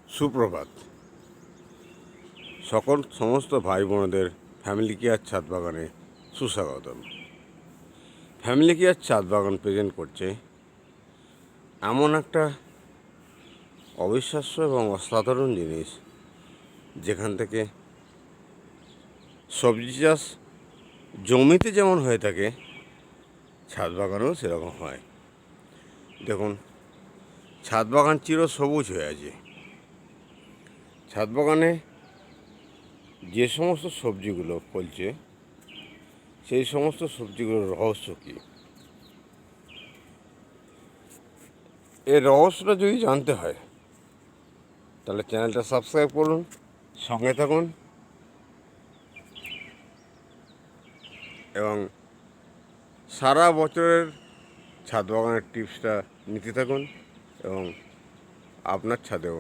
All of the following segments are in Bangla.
সুপ্রভাত। সমস্ত ভাই বোনদের ফ্যামিলি কেয়ার ছাদ বাগানে সুস্বাগতম। ফ্যামিলি কেয়ার ছাদ বাগান প্রেজেন্ট করছে এমন একটা অবিশ্বাস্য এবং অসাধারণ জিনিস, যেখান থেকে সবজি চাষ জমিতে যেমন হয়ে থাকে, ছাদ বাগানেও সেরকম হয়। দেখুন, ছাদ বাগান চিরসবুজ হয়ে আছে। ছাদ বাগানে যে সমস্ত সবজিগুলো ফলছে, সেই সমস্ত সবজিগুলোর রহস্য কী, এর রহস্যটা যদি জানতে হয় তাহলে চ্যানেলটা সাবস্ক্রাইব করুন, সঙ্গে থাকুন এবং সারা বছরের ছাদ বাগানের টিপসটা নিতে থাকুন এবং আপনার ছাদেও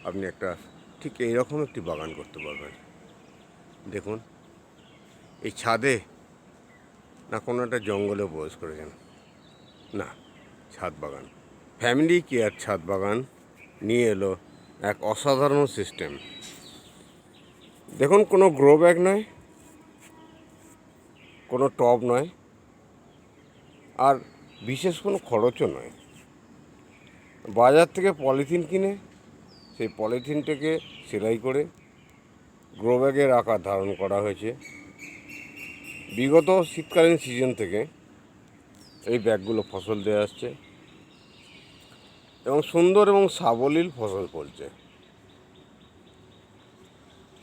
আপনি একটা ঠিক এইরকম একটি বাগান করতে পারবেন। দেখুন, এই ছাদে না কোনো একটা জঙ্গলে প্রবেশ করেছেন, না, ছাদ বাগান। ফ্যামিলি কেয়ার ছাদ বাগান নিয়ে এলো এক অসাধারণ সিস্টেম। দেখুন, কোনো গ্রো ব্যাগ নয়, কোনো টব নয়, আর বিশেষ কোনো খরচও নয়। বাজার থেকে পলিথিন কিনে সেই পলিথিনটাকে সেলাই করে গ্রো ব্যাগের আকার ধারণ করা হয়েছে। বিগত শীতকালীন সিজন থেকে এই ব্যাগগুলো ফসল দিয়ে আসছে এবং সুন্দর এবং সাবলীল ফসল ফলছে।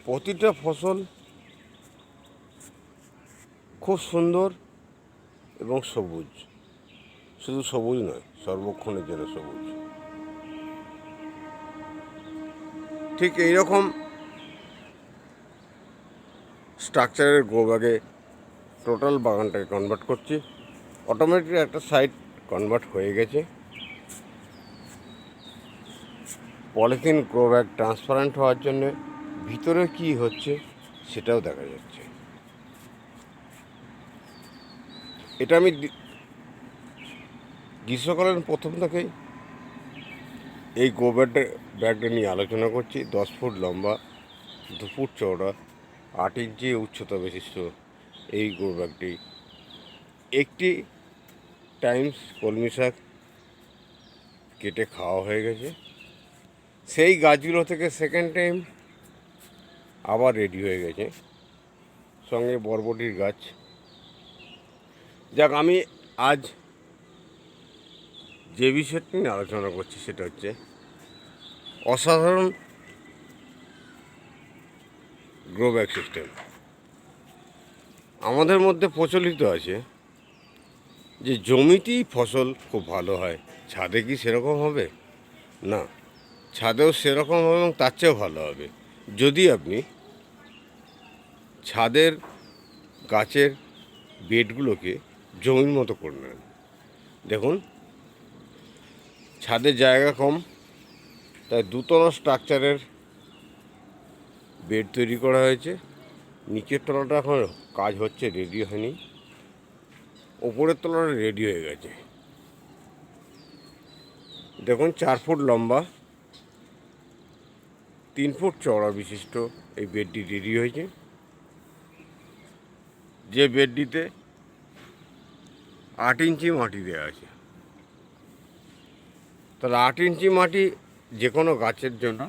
প্রতিটা ফসল খুব সুন্দর এবং সবুজ। শুধু সবুজ নয়, সর্বক্ষণের জন্য সবুজ। ঠিক এইরকম স্ট্রাকচারের গ্রো ব্যাগে টোটাল বাগানটাকে কনভার্ট করছি। অটোমেটিক একটা সাইড কনভার্ট হয়ে গেছে। পলিথিন গ্রো ব্যাগ ট্রান্সপারেন্ট হওয়ার জন্যে ভিতরে কি হচ্ছে সেটাও দেখা যাচ্ছে। এটা আমি গ্রীষ্মকালের প্রথম থেকেই এই গ্রো ব্যাগটা নিয়ে আলোচনা করছি। 10 ফুট লম্বা, 2 ফুট চওড়া, 8 ইঞ্চি উচ্চতা বিশিষ্ট এই গ্রো ব্যাগটি একটি টাইমস কলমি শাক কেটে খাওয়া হয়ে গেছে। সেই গাছগুলো থেকে সেকেন্ড টাইম আবার রেডি হয়ে গেছে, সঙ্গে বরবটির গাছ। যাক, আমি আজ যে বিষয়টি নিয়ে আলোচনা করছি সেটা হচ্ছে অসাধারণ গ্রো ব্যাগ সিস্টেম। আমাদের মধ্যে প্রচলিত আছে যে জমিতেই ফসল খুব ভালো হয়, ছাদে কি সেরকম হবে? না, ছাদেও সেরকম হবে এবং তার চেয়েও ভালো হবে যদি আপনি ছাদের গাছের বেডগুলোকে জমির মতো করে নেন। দেখুন, ছাদের জায়গা কম, তাই দুতলা স্ট্রাকচারের বেড তৈরি করা হয়েছে। নিচের তলাটা এখন কাজ হচ্ছে, রেডি হয়নি। ওপরের তলাটা রেডি হয়ে গেছে। দেখুন, 4 ফুট লম্বা, 3 ফুট চওড়া বিশিষ্ট এই বেডটি রেডি হয়েছে। যে বেডটিতে 8 ইঞ্চি মাটি দেওয়া আছে। তাহলে 8 ইঞ্চি মাটি যে কোনো গাছের জন্য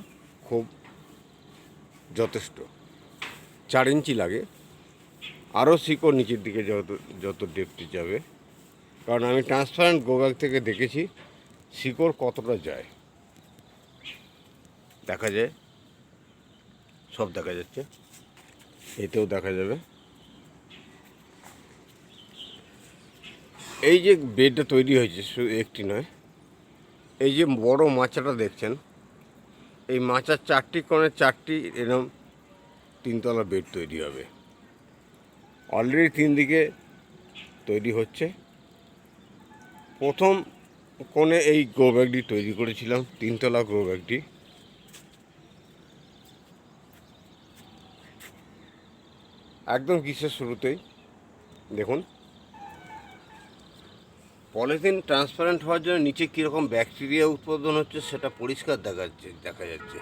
খুব যথেষ্ট। 4 ইঞ্চি লাগে, আরও শিকড় নিচের দিকে যত ডেপথে যাবে, কারণ আমি ট্রান্সপারেন্ট গ্রো ব্যাগ থেকে দেখেছি শিকড় কতটা যায়, দেখা যায়, সব দেখা যাচ্ছে, এতেও দেখা যাবে। এই যে বেডটা তৈরি হয়েছে শুধু একটি নয়, এই যে বড় মাচাটা দেখছেন, এই মাচার 4টি কোণে 4টি এরকম 3 তলা বেড তৈরি হবে। অলরেডি 3 দিকে তৈরি হচ্ছে। প্রথম কোণে এই গ্রো ব্যাগটি তৈরি করেছিলাম, 3 তলা গ্রো ব্যাগটি। একদম গ্রীষ্মের শুরুতেই দেখুন, পলিথিন ট্রান্সপারেন্ট হওয়ার জন্য নিচে কীরকম ব্যাকটেরিয়া উৎপাদন হচ্ছে সেটা পরিষ্কার দেখা যাচ্ছে।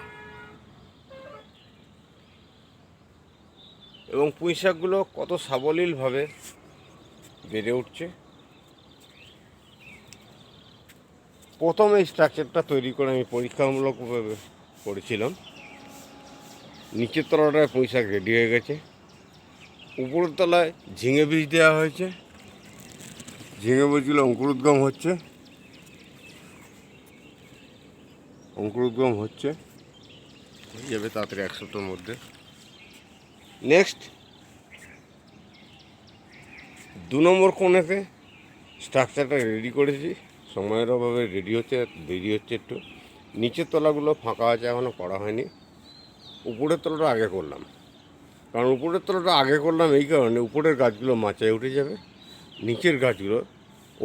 এবং পুঁই শাকগুলো কত সাবলীলভাবে বেড়ে উঠছে। প্রথম এই স্ট্রাকচারটা তৈরি করে আমি পরীক্ষামূলকভাবে করেছিলাম। নিচের তলাটায় পুঁই শাক রেডি হয়ে গেছে, উপরের তলায় ঝিঙে বীজ দেওয়া হয়েছে। ঝিঙে বীজগুলো অঙ্কুরোদ্গম হচ্ছে, হয়ে যাবে তাড়াতাড়ি 1 সপ্তাহের মধ্যে। নেক্সট 2 নম্বর কোণেতে স্ট্রাকচারটা রেডি করেছি, সময়ের অভাবে রেডি হচ্ছে, দেরি হচ্ছে একটু। নিচের তলাগুলো ফাঁকা আছে, এখনও করা হয়নি। উপরের তলাটা আগে করলাম, কারণ উপরের তলাটা আগে করলাম এই কারণে, উপরের গাছগুলো মাচায় উঠে যাবে, নিচের গাছগুলো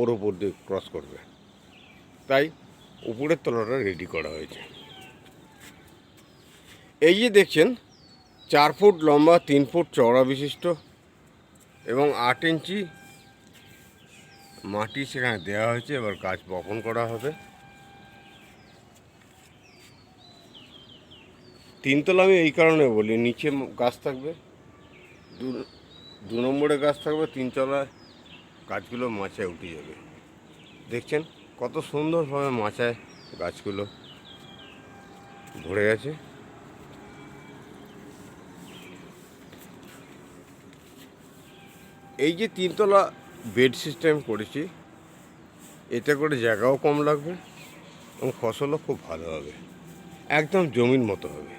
ওর ওপর দিয়ে ক্রস করবে, তাই উপরের তলাটা রেডি করা হয়েছে। এই যে দেখছেন 4 ফুট লম্বা 3 ফুট চওড়া বিশিষ্ট এবং 8 ইঞ্চি মাটি সেখানে দেওয়া হয়েছে। এবার গাছ বপন করা হবে। 3 তলা আমি এই কারণে বলি, নিচে গাছ থাকবে, 2 নম্বরে গাছ থাকবে, 3 তলায় গাছগুলো মাচায় উঠে যাবে। দেখছেন কত সুন্দরভাবে মাচায় গাছগুলো ভরে গেছে। এই যে 3 তলা বেড সিস্টেম করেছি, এতে করে জায়গাও কম লাগবে এবং ফসলও খুব ভালো হবে, একদম জমির মতো হবে।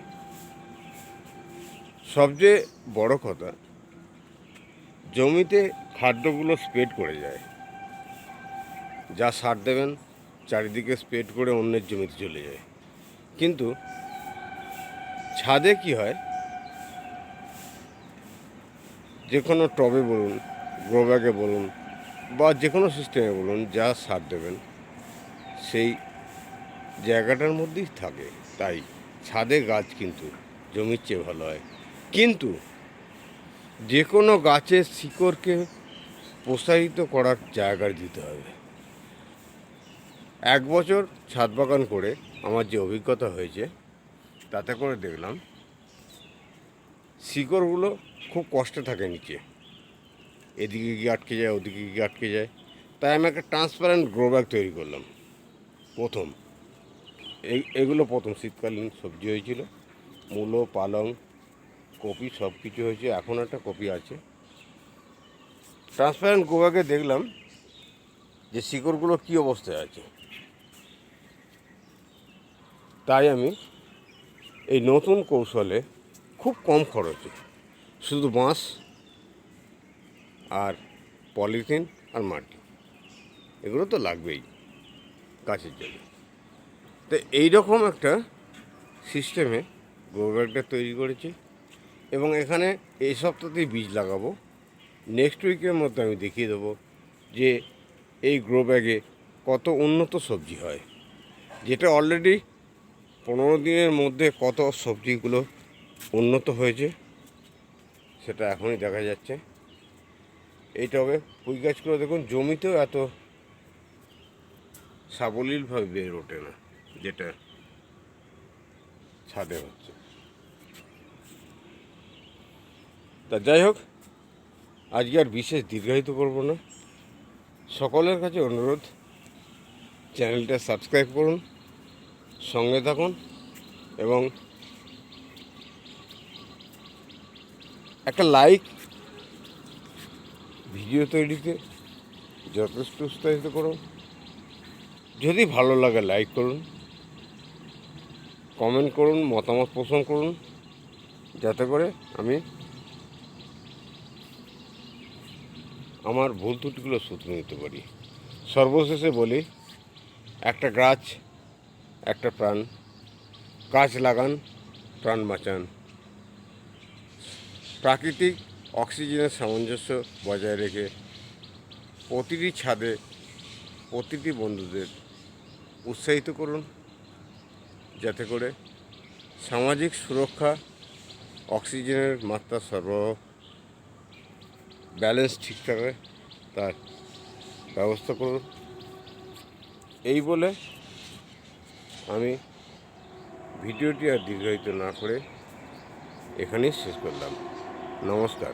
সবচেয়ে বড় কথা, জমিতে খাদ্যগুলো স্প্রেড করে যায়, যা সার দেবেন চারিদিকে স্প্রেড করে অন্যের জমিতে চলে যায়। কিন্তু ছাদে কি হয়, যে কোনো টবে বলুন, গ্রো ব্যাগে বলুন, বা যে কোনো সিস্টেমে বলুন, যা সার দেবেন সেই জায়গাটার মধ্যেই থাকে। তাই ছাদে গাছ কিন্তু জমির চেয়ে ভালো হয়। কিন্তু যে কোনো গাছের শিকড়কে প্রসারিত করার জায়গা দিতে হবে। 1 বছর ছাদ বাগান করে আমার যে অভিজ্ঞতা হয়েছে, তাতে করে দেখলাম শিকড়গুলো খুব কষ্টে থাকে নিচে, এদিকে গিয়ে আটকে যায়, ওদিকে গিয়ে আটকে যায়। তাই আমি একটা ট্রান্সপারেন্ট গ্রো ব্যাগ তৈরি করলাম প্রথম। এগুলো প্রথম শীতকালীন সবজি হয়েছিল, মূলো, পালং, কপি সব কিছু হয়েছে, এখন একটা কপি আছে। ট্রান্সপারেন্ট গ্রো ব্যাগে দেখলাম যে শিকড়গুলো কী অবস্থায় আছে। তাই আমি এই নতুন কৌশলে খুব কম খরচে শুধু বাঁশ আর পলিথিন আর মাটি, এগুলো তো লাগবেই গাছের জন্য। তো এইরকম একটা সিস্টেমে গ্রো ব্যাগটা তৈরি করেছি এবং এখানে এই সপ্তাহতেই বীজ লাগাবো। নেক্সট উইকের মধ্যে আমি দেখিয়ে দেবো যে এই গ্রো ব্যাগে কত উন্নত সবজি হয়, যেটা অলরেডি 15 দিনের মধ্যে কত সবজিগুলো উন্নত হয়েছে সেটা এখনই দেখা যাচ্ছে। এই টবে পুঁই গাছগুলো দেখুন জমিতেও এত সাবলীলভাবে বেড়ে ওঠে না, যেটা ছাদে হচ্ছে। তা যাই হোক, আজকে আর বিশেষ দীর্ঘায়িত করব না। সকলের কাছে অনুরোধ, চ্যানেলটা সাবস্ক্রাইব করুন, সঙ্গে থাকুন এবং একটা লাইক ভিডিও তৈরিতে যথেষ্ট উৎসাহিত করুন। যদি ভালো লাগে লাইক করুন, কমেন্ট করুন, মতামত পোষণ করুন, যাতে করে আমি আমার ভুল ত্রুটিগুলো শুধরে নিতে পারি। সর্বশেষে বলি, একটা গাছ একটা প্রাণ, গাছ লাগান, প্রাণ বাঁচান। প্রাকৃতিক অক্সিজেনের সামঞ্জস্য বজায় রেখে প্রতিটি ছাদে প্রতিটি বন্ধুদের উৎসাহিত করুন, যাতে করে সামাজিক সুরক্ষা, অক্সিজেনের মাত্রা সরবরাহ, ব্যালেন্স ঠিক থাকে, তার ব্যবস্থা করুন। এই বলে আমি ভিডিওটি আর দীর্ঘায়িত না করে এখানেই শেষ করলাম। নমস্কার।